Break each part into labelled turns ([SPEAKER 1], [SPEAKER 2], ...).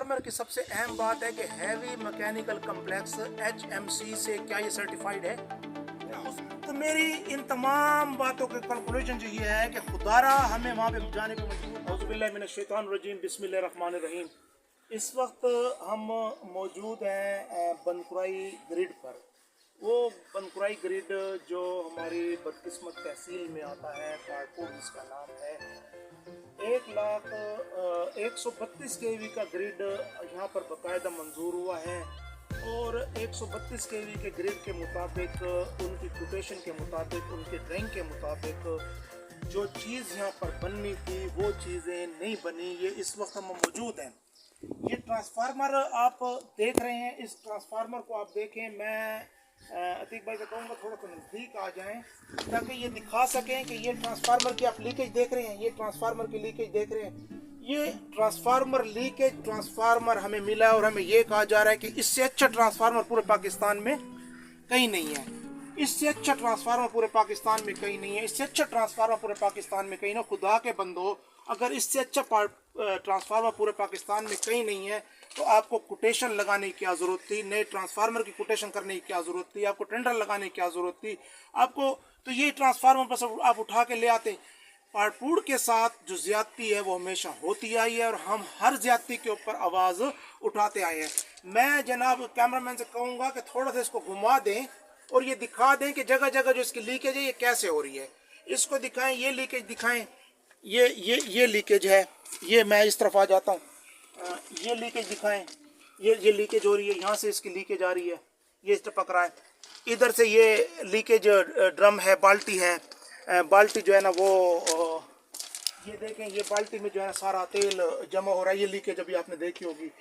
[SPEAKER 1] Transformer की सबसे अहम बात है कि हैवी मैकेनिकल कम्प्लेक्स HMC से क्या ये सर्टिफाइड है। तो मेरी इन तमाम बातों के कंक्लूजन जो ये है कि खुदारा हमें वहाँ पे जाने पे मजबूर। औज़ुबिल्लाहि मिनश्शैतानिर्रजीम, बिस्मिल्लाहिर्रहमानिर्रहीम। इस वक्त हम मौजूद हैं बनकुराई ग्रिड पर। वो बनकुराई ग्रिड जो हमारी बदकिस्मत तहसील में आता है, पारपुर जिसका नाम है। 1,132 kV का ग्रिड यहाँ पर बाकायदा मंजूर हुआ है और 132 kV के ग्रिड के मुताबिक, उनकी कोटेशन के मुताबिक, उनके ड्राइंग के मुताबिक जो चीज़ यहाँ पर बननी थी वो चीज़ें नहीं बनी। ये इस वक्त हम मौजूद हैं। ये ट्रांसफार्मर आप देख रहे हैं, इस ट्रांसफार्मर को आप देखें। मैं अतीक भाई से कहूँगा थोड़ा सा नज़दीक आ जाएं ताकि ये दिखा सकें कि ये ट्रांसफार्मर की आप लीकेज देख रहे हैं, ये ट्रांसफार्मर की लीकेज देख रहे हैं। ये ट्रांसफार्मर लीकेज ट्रांसफार्मर हमें मिला और हमें ये कहा जा रहा है कि इससे अच्छा ट्रांसफार्मर पूरे पाकिस्तान में कहीं नहीं है। इससे अच्छा ट्रांसफार्मर पूरे पाकिस्तान में कहीं नहीं है। इससे अच्छा ट्रांसफार्मर पूरे पाकिस्तान में कहीं ना। खुदा के बंदो, अगर इससे अच्छा ट्रांसफार्मर पूरे पाकिस्तान में कहीं नहीं है तो आपको कोटेशन लगाने की क्या ज़रूरत थी? नए ट्रांसफार्मर की कोटेशन करने की क्या ज़रूरत थी? आपको टेंडर लगाने की क्या ज़रूरत थी आपको? तो ये ट्रांसफार्मर बस आप उठा के ले आते। पारपुर के साथ जो ज़्यादती है वो हमेशा होती आई है और हम हर ज़्यादती के ऊपर आवाज़ उठाते आए हैं। मैं जनाब कैमरामैन से कहूँगा कि थोड़ा सा इसको घुमा दें और ये दिखा दें कि जगह जगह जो इसकी लीकेज है ये कैसे हो रही है। इसको दिखाएं, ये लीकेज दिखाएं। ये लीकेज है। ये मैं इस तरफ आ जाता हूँ। ये लीकेज दिखाएं। ये लीकेज हो रही है, यहाँ से इसकी लीकेज आ रही है, ये इस तरफ पकड़ा है। इधर से ये लीकेज ड्रम है, बाल्टी है। बाल्टी जो है ना वो ये देखें, ये बाल्टी में जो है सारा तेल जमा हो रहा है। ये लीकेज अभी आपने देखी होगी।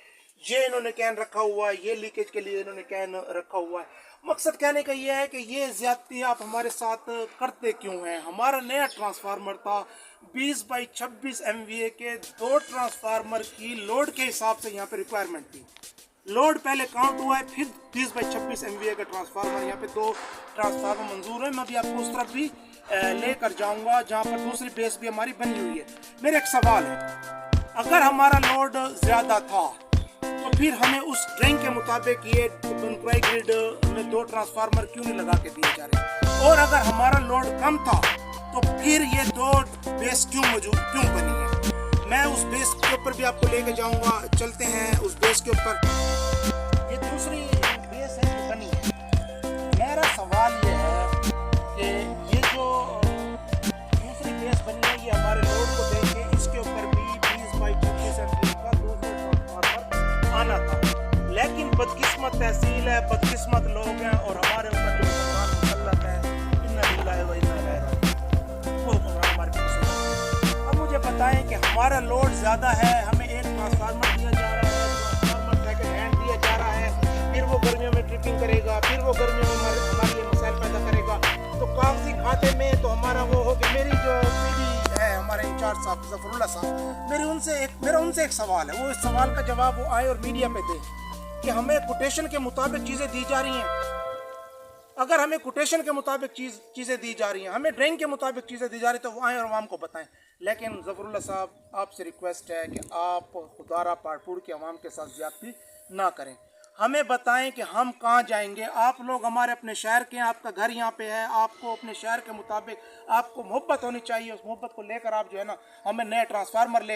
[SPEAKER 1] ये इन्होंने कैन रखा हुआ है, ये लीकेज के लिए इन्होंने कैन रखा हुआ है। मकसद कहने का ये है कि ये ज्यादती आप हमारे साथ करते क्यों हैं? हमारा नया ट्रांसफार्मर था 20x26 MVA के 2 ट्रांसफार्मर की लोड के हिसाब से यहाँ पे रिक्वायरमेंट थी। लोड पहले काउंट हुआ है, फिर 20x26 MVA का ट्रांसफार्मर। यहाँ पे 2 ट्रांसफार्मर मंजूर है। मैं अभी आपको उस तरफ भी लेकर जाऊंगा जहाँ पर दूसरी बेस भी हमारी बनी हुई है। मेरा एक सवाल है, अगर हमारा लोड ज़्यादा था तो फिर हमें उस ड्राइंग के मुताबिक ये बनकुराई ग्रिड में 2 ट्रांसफार्मर क्यों नहीं लगा के दिए जा रहे? और अगर हमारा लोड कम था तो फिर ये 2 बेस क्यों बनी है? मैं उस बेस के ऊपर भी आपको लेके जाऊंगा। चलते हैं उस बेस के ऊपर। ये दूसरी बेस है जो बनी है। मेरा सवाल ये है कि ये जो दूसरी बेस बनी है ये हमारे लोड को देख के इसके ऊपर भी 20x26 MVA का दूसरा ट्रांसफार्मर आना था। लेकिन बदकिस्मत तहसील है, बदकिस्मत लोग हैं और हमारे ऊपर जो मुसल्लत है, इन्ना लिल्लाहि व इन्ना इलैहि राजिऊन, वो हुक्मरान हमारे पीछे। अब मुझे बताएं कि हमारा लोड ज़्यादा है, हमें एक ट्रांसफार्मर दिया जा रहा है, ट्रांसफार्मर सेकंड हैंड दिया जा रहा है, फिर वो गर्मियों में ट्रिपिंग करेगा, फिर वो गर्मियों में हमारे लिए मसाइल पैदा करेगा। तो कागजी खाते में तो हमारा वो हो कि मेरी जो पीढ़ी है, हमारे इंचार्ज साहब ज़फरुल्लाह साहब, मेरा उनसे एक सवाल है। वो इस सवाल का जवाब वो आए और मीडिया पे दे कि हमें कोटेशन के मुताबिक चीज़ें दी जा रही हैं। अगर हमें कोटेशन के मुताबिक चीज़ें दी जा रही हैं, हमें ड्राइंग के मुताबिक चीज़ें दी जा रही हैं, तो वो आएँ और आवाम को बताएं। लेकिन ज़फरुल्लाह साहब, आपसे रिक्वेस्ट है कि आप खुदारा पारपुर की आवाम के साथ ज़्यादती ना करें। हमें बताएं कि हम कहाँ जाएंगे। आप लोग हमारे अपने शहर के हैं, आपका घर यहाँ पे है, आपको अपने शहर के मुताबिक आपको मोहब्बत होनी चाहिए। उस मोहब्बत को लेकर आप जो है ना हमें नए ट्रांसफार्मर ले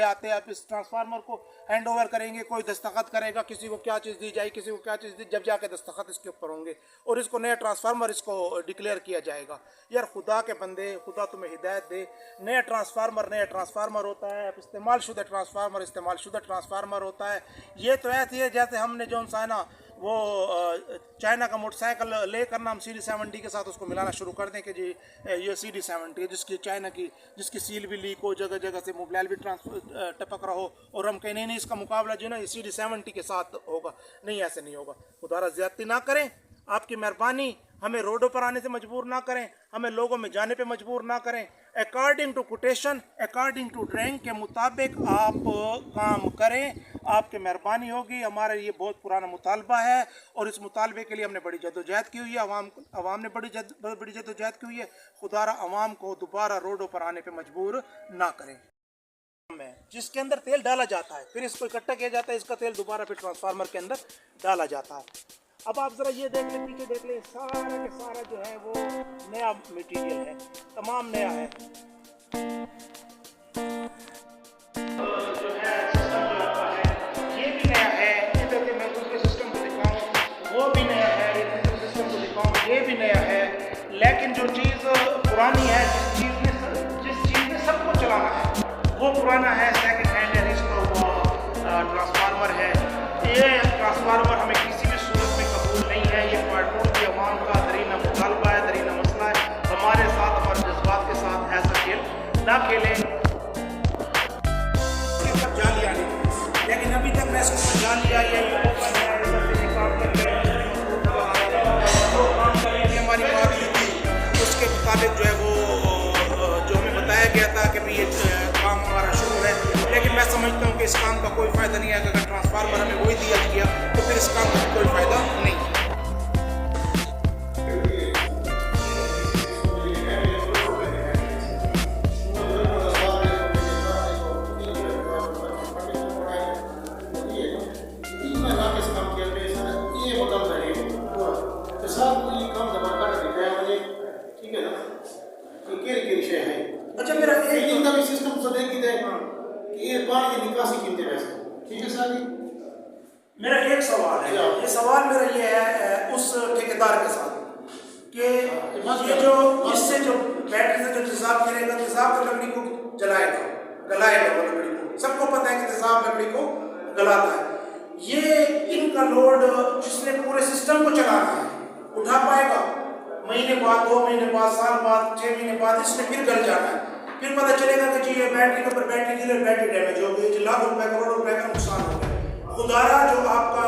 [SPEAKER 1] आते हैं। आप इस ट्रांसफार्मर को हैंड ओवर करेंगे, कोई दस्तखत करेगा, किसी को क्या चीज़ दी जाए, किसी को क्या चीज़ दी, जब जाके दस्तखत इसके ऊपर होंगे और इसको नया ट्रांसफार्मर इसको डिक्लेयर किया जाएगा। यार खुदा के बंदे, खुदा तुम्हें हिदायत दे। नया ट्रांसफार्मर होता है, इस्तेमालशुदा ट्रांसफार्मर होता है। ये तो ऐसी है जैसे हमने जो सा है ना वो चाइना का मोटरसाइकिल लेकर ना हम CD70 के साथ उसको मिलाना शुरू कर दें कि जी ये CD70 है, जिसकी सील भी लीक हो, जगह जगह से मोबाइल भी टपक रहा हो, और हम कहें नहीं इसका मुकाबला जो है ना ये CD70 के साथ होगा। नहीं, ऐसे नहीं होगा। खुदारा ज़्यादती ना करें। आपकी मेहरबानी, हमें रोडों पर आने से मजबूर ना करें, हमें लोगों में जाने पे मजबूर ना करें। According to quotation, according to drawing के मुताबिक आप काम करें, आपकी मेहरबानी होगी। हमारा ये बहुत पुराना मुतालबा है और इस मुतालबे के लिए हमने बड़ी जद्दोजहद की हुई है। अवाम ने बड़ी जद्दोजहद की हुई है। खुदारा अवाम को दोबारा रोडों पर आने पर मजबूर ना करें। में जिसके अंदर तेल डाला जाता है, फिर इसको इकट्ठा किया जाता है, इसका तेल दोबारा फिर ट्रांसफार्मर के अंदर डाला जाता है। अब आप ज़रा ये देख लें, पीछे देख लें, सारा के सारा जो है वो नया मटेरियल है, तमाम नया है। जो है सिस्टम जो आपका है ये भी नया है। इधर से मैं दूसरे सिस्टम को दिखाऊँ वो भी नया है, तीसरे सिस्टम को दिखाऊँ ये भी नया है। लेकिन जो चीज़ पुरानी है, जिस चीज़ में सबको चलाना है वो पुराना है, सेकंड हैंड है, इसका ट्रांसफार्मर है। ये ट्रांसफार्मर हमें किसी भी सूरत में कबूल नहीं है। ये पार्टनर की अवाम का दरीना मुतालबा है, दरीना मसला है। हमारे साथ, हमारे जज्बात के साथ ऐसा खेल ना खेलें। जालिया नहीं, लेकिन अभी तक मैं इसको जालिया हमारी बात हुई थी, उसके मुताबिक जो है वो जो हमें बताया गया था कि भाई ये काम हमारा शुरू है। लेकिन मैं समझता हूँ कि इस काम का कोई फ़ायदा नहीं है। अगर ट्रांसफार्मर हमें वही दिया गया तो फिर इस काम का कोई फ़ायदा नहीं है।
[SPEAKER 2] अच्छा, मेरा एक सिस्टम तो देखी जाए कि ये पानी की निकासी कीमतें वैसे ठीक है सर।
[SPEAKER 1] मेरा एक सवाल है, ये सवाल मेरा ये है उस ठेकेदार के साथ कि ये जो इससे जो बैटरी से जो तेजाब गिरेगा, तेजाब तो लकड़ी को जलाएगा, गलाएगा वो लकड़ी को। सबको पता है कि तेजाब लकड़ी को गलाता है। ये इनका लोड जिसने पूरे सिस्टम को चलाना है उठा पाएगा? महीने बाद, 2 महीने बाद, साल बाद, 6 महीने बाद इसने फिर गल जाना है। फिर पता चलेगा कि जी ये बैटरी के ऊपर बैटरी गिरे, बैटरी डैमेज हो गई, लाखों रुपए, करोड़ों रुपए का नुकसान हो गया। खुदारा जो आपका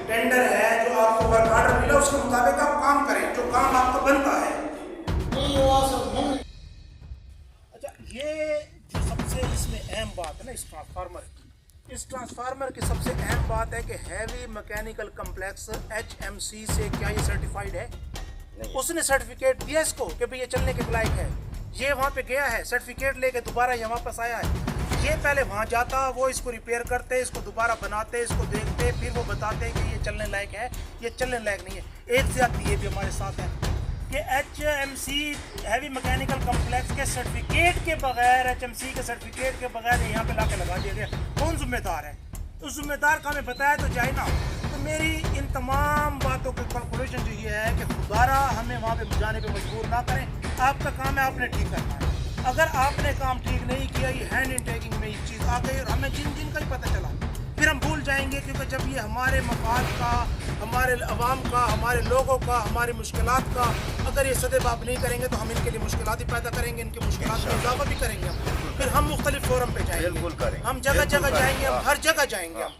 [SPEAKER 1] टेंडर है, जो आपको वर्क ऑर्डर मिला, उसके मुताबिक आप काम करें, जो काम आपका बनता है। अच्छा, ये जो सबसे इसमें अहम बात है ना इस ट्रांसफार्मर की सबसे अहम बात है कि हैवी मैकेनिकल कम्प्लेक्स HMC से क्या ये सर्टिफाइड है? उसने सर्टिफिकेट दिया इसको कि भाई ये चलने के लायक है। ये वहाँ पे गया है, सर्टिफिकेट लेके दोबारा ये वापस आया है। ये पहले वहाँ जाता, वो इसको रिपेयर करते, इसको दोबारा बनाते, इसको देखते, फिर वो बताते कि ये चलने लायक है, ये चलने लायक नहीं है। एक ज्यादती ये भी हमारे साथ है कि HMC हैवी मैकेनिकल कम्प्लेक्स के सर्टिफिकेट के बगैर, HMC के सर्टिफिकेट के बगैर यहाँ पे ला के लगा दिया गया। कौन जिम्मेदार है? उस जिम्मेदार का हमें बताया तो जाए ना। तो मेरी इन तमाम बातों के कंक्लूजन जो ये है कि खुदारा हमें वहाँ पे जाने पे मजबूर ना करें। आपका काम है, आपने ठीक करना है। अगर आपने काम ठीक नहीं किया, ये हैंड इन टेकिंग में ये चीज़ आ गई और हमें जिन का ही पता चला, फिर हम भूल जाएंगे। क्योंकि जब ये हमारे मफाद का, हमारे अवाम का, हमारे लोगों का, हमारी मुश्किलात का अगर ये सदेबाब नहीं करेंगे तो हम इनके लिए मुश्किलात ही पैदा करेंगे, इनकी मुश्किलात में इजाफा भी करेंगे। फिर हम मुख्तलिफ फोरम पे जाएंगे, हम जगह जगह जाएंगे, हम हर जगह जाएंगे हम।